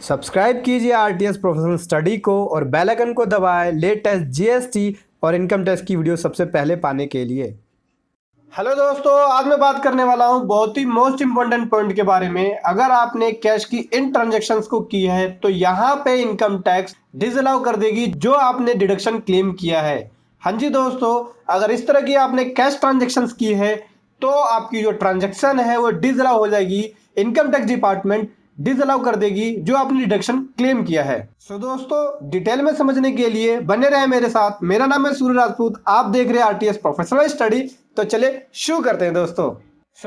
Subscribe कीजिए RTS professional study को और बेल आइकन को दबाएं लेटेस्ट जीएसटी और इनकम टैक्स की वीडियो सबसे पहले पाने के लिए। हेलो दोस्तों, आज मैं बात करने वाला हूं बहुत ही मोस्ट इंपॉर्टेंट पॉइंट के बारे में। अगर आपने कैश की इन ट्रांजैक्शंस को की है तो यहां पे इनकम टैक्स डिसअलाउ कर देगी जो आपने डिडक्शन क्लेम किया है। हाँ जी दोस्तों, अगर इस तरह की आपने कैश ट्रांजैक्शंस की है तो आपकी जो ट्रांजैक्शन है वो डिसअलाउ हो जाएगी। इनकम टैक्स डिपार्टमेंट डिसअलाउ कर देगी जो आपने डिडक्शन क्लेम किया है। सो दोस्तों, डिटेल में समझने के लिए बने रहे मेरे साथ। मेरा नाम है सूर्य राजपूत, आप देख रहे हैं आरटीएस प्रोफेशनल स्टडी। तो चले शुरू करते हैं दोस्तों।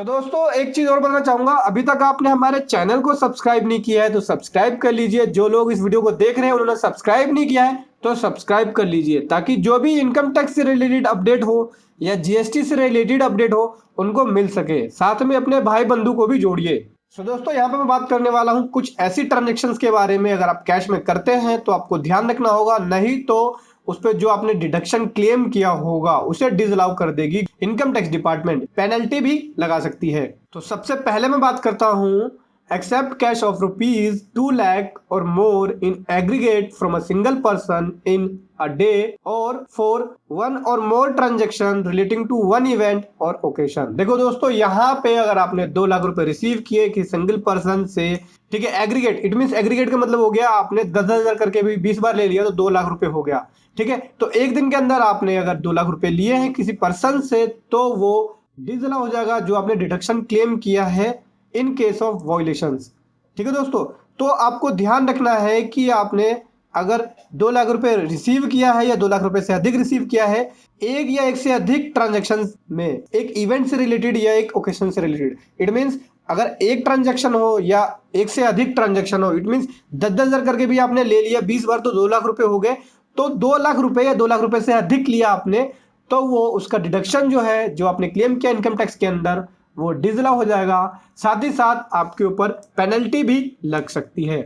दोस्तों, एक चीज और बताना चाहूंगा, अभी तक आपने हमारे चैनल को सब्सक्राइब नहीं किया है तो सब्सक्राइब कर लीजिए। जो लोग इस वीडियो को देख रहे हैं उन्होंने सब्सक्राइब नहीं किया है तो सब्सक्राइब कर लीजिए, ताकि जो भी इनकम टैक्स से रिलेटेड अपडेट हो या जीएसटी से रिलेटेड अपडेट हो उनको मिल सके। साथ में अपने भाई बंधु को भी जोड़िए। दोस्तों, यहाँ पे मैं बात करने वाला हूँ कुछ ऐसी ट्रांजेक्शन्स के बारे में, अगर आप कैश में करते हैं तो आपको ध्यान रखना होगा, नहीं तो उस पर जो आपने डिडक्शन क्लेम किया होगा उसे डिसअलाउ कर देगी इनकम टैक्स डिपार्टमेंट, पेनल्टी भी लगा सकती है। तो सबसे पहले मैं बात करता हूँ accept cash of rupees 2 lakh or more in aggregate from a single person in a day or for one or more transaction relating to one event or occasion। देखो दोस्तों, यहाँ पे अगर आपने 2 लाख रुपए रिसीव किए कि सिंगल पर्सन से, ठीक है, एग्रीगेट, इट मीन एग्रीगेट का मतलब हो गया आपने 10,000 करके भी 20 बार ले लिया तो 2 लाख रुपए हो गया। ठीक है, तो एक दिन के अंदर आपने अगर 2 लाख रुपए लिए हैं किसी पर्सन से तो वो डिसअलाउ हो जाएगा जो आपने डिडक्शन क्लेम किया है इन केस ऑफ वायलेशंस। ठीक है दोस्तों, तो आपको ध्यान रखना है कि आपने अगर 2 लाख रुपए रिसीव किया है या 2 लाख रुपए से अधिक रिसीव किया है एक या एक से अधिक ट्रांजैक्शन में, एक इवेंट से रिलेटेड या एक ओकेशन से रिलेटेड, इट मीन्स अगर एक ट्रांजैक्शन हो या एक से अधिक ट्रांजैक्शन हो, इट मीन्स 10,000 करके भी आपने ले लिया 20 बार तो 2 लाख रुपए हो गए। तो 2 लाख रुपए या 2 लाख रुपए से अधिक लिया आपने तो वो उसका डिडक्शन जो है जो आपने क्लेम किया इनकम टैक्स के अंदर वो डिसअलाउ हो जाएगा। साथ ही साथ आपके ऊपर पेनल्टी भी लग सकती है।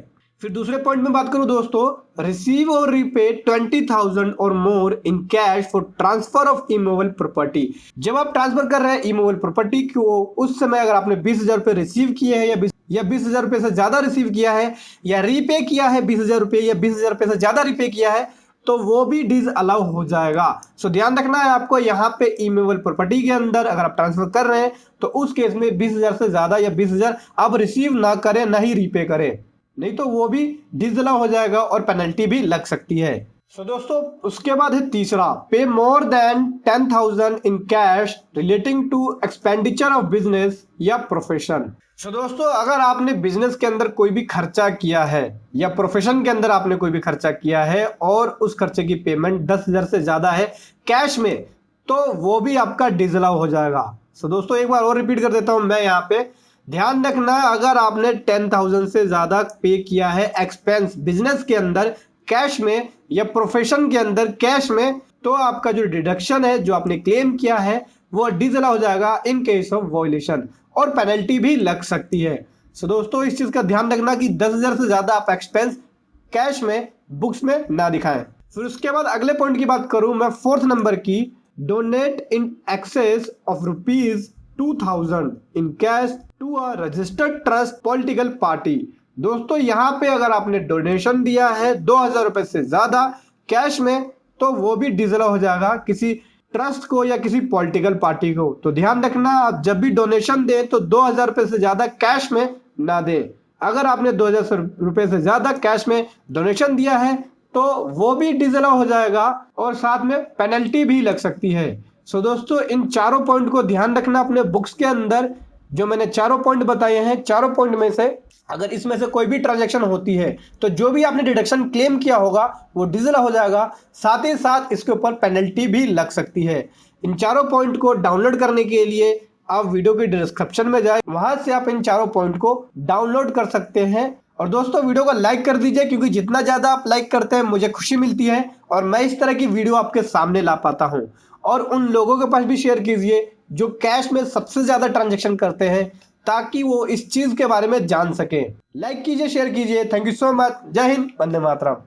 फिर दूसरे पॉइंट में बात करूं दोस्तों, रिसीव और रीपे 20,000 और more in cash for transfer of immovable property. जब आप ट्रांसफर कर रहे हैं इमूवेबल प्रॉपर्टी को, उस समय अगर आपने 20,000 रुपए रिसीव किए हैं या 20,000 रुपए से ज्यादा रिसीव किया है या रीपे किया है 20,000 रुपए या 20,000 रुपए से ज्यादा रीपे किया है तो वो भी डिसअलाउ हो जाएगा। सो ध्यान रखना है आपको, यहाँ पे इमूवेबल प्रॉपर्टी के अंदर अगर आप ट्रांसफर कर रहे हैं तो उस केस में 20,000 से ज्यादा या 20,000 आप रिसीव ना करें, ना ही रीपे करें, नहीं तो वो भी डिसअलाउ हो जाएगा और पेनल्टी भी लग सकती है। दोस्तों, उसके बाद है तीसरा, pay more than 10,000 in cash relating to expenditure of business या प्रोफेशन। दोस्तों, अगर आपने बिजनेस के अंदर कोई भी खर्चा किया है या प्रोफेशन के अंदर आपने कोई भी खर्चा किया है और उस खर्चे की पेमेंट 10,000 से ज्यादा है कैश में, तो वो भी आपका डिसअलाउ हो जाएगा। दोस्तों, एक बार और रिपीट कर देता हूं मैं यहाँ पे, ध्यान रखना, अगर आपने 10,000 से ज्यादा पे किया है एक्सपेंस बिजनेस के अंदर कैश में या प्रोफेशन के अंदर कैश में, तो आपका जो डिडक्शन है जो आपने क्लेम किया है वो डिसअलाउ हो जाएगा इन केस ऑफ वायलेशन और पेनल्टी भी लग सकती है। दोस्तों, इस चीज का ध्यान रखना कि 10,000 से ज्यादा आप एक्सपेंस कैश में बुक्स में ना दिखाएं। फिर उसके बाद अगले पॉइंट की बात करूं मैं, फोर्थ नंबर की, donate in excess of ₹2,000 in cash to a registered trust political party. दोस्तों, यहाँ पे अगर आपने डोनेशन दिया है 2,000 रुपए से ज्यादा कैश में तो वो भी डिसअलाउ हो जाएगा किसी ट्रस्ट को या किसी पॉलिटिकल पार्टी को। तो ध्यान रखना, आप जब भी डोनेशन दें तो 2,000 रुपए से ज्यादा कैश में ना दें। अगर आपने 2,000 रुपए से ज्यादा कैश में डोनेशन दिया है तो वो भी डिसअलाउ हो जाएगा और साथ में पेनल्टी भी लग सकती है। दोस्तों, इन चारों पॉइंट को ध्यान रखना अपने बुक्स के अंदर। जो मैंने चारों पॉइंट बताए हैं, चारों पॉइंट में से अगर इसमें से कोई भी ट्रांजैक्शन होती है तो जो भी आपने डिडक्शन क्लेम किया होगा वो डिसअलाउ हो जाएगा, साथ ही साथ इसके ऊपर पेनल्टी भी लग सकती है। इन चारों पॉइंट को डाउनलोड करने के लिए आप वीडियो के डिस्क्रिप्शन में जाए, वहां से आप इन चारों पॉइंट को डाउनलोड कर सकते हैं। और दोस्तों, वीडियो को लाइक कर दीजिए, क्योंकि जितना ज्यादा आप लाइक करते हैं मुझे खुशी मिलती है और मैं इस तरह की वीडियो आपके सामने ला पाता हूं। और उन लोगों के पास भी शेयर कीजिए जो कैश में सबसे ज्यादा ट्रांजैक्शन करते हैं, ताकि वो इस चीज के बारे में जान सके। लाइक कीजिए, शेयर कीजिए। Thank you so much. जय हिंद, वंदे मातरम।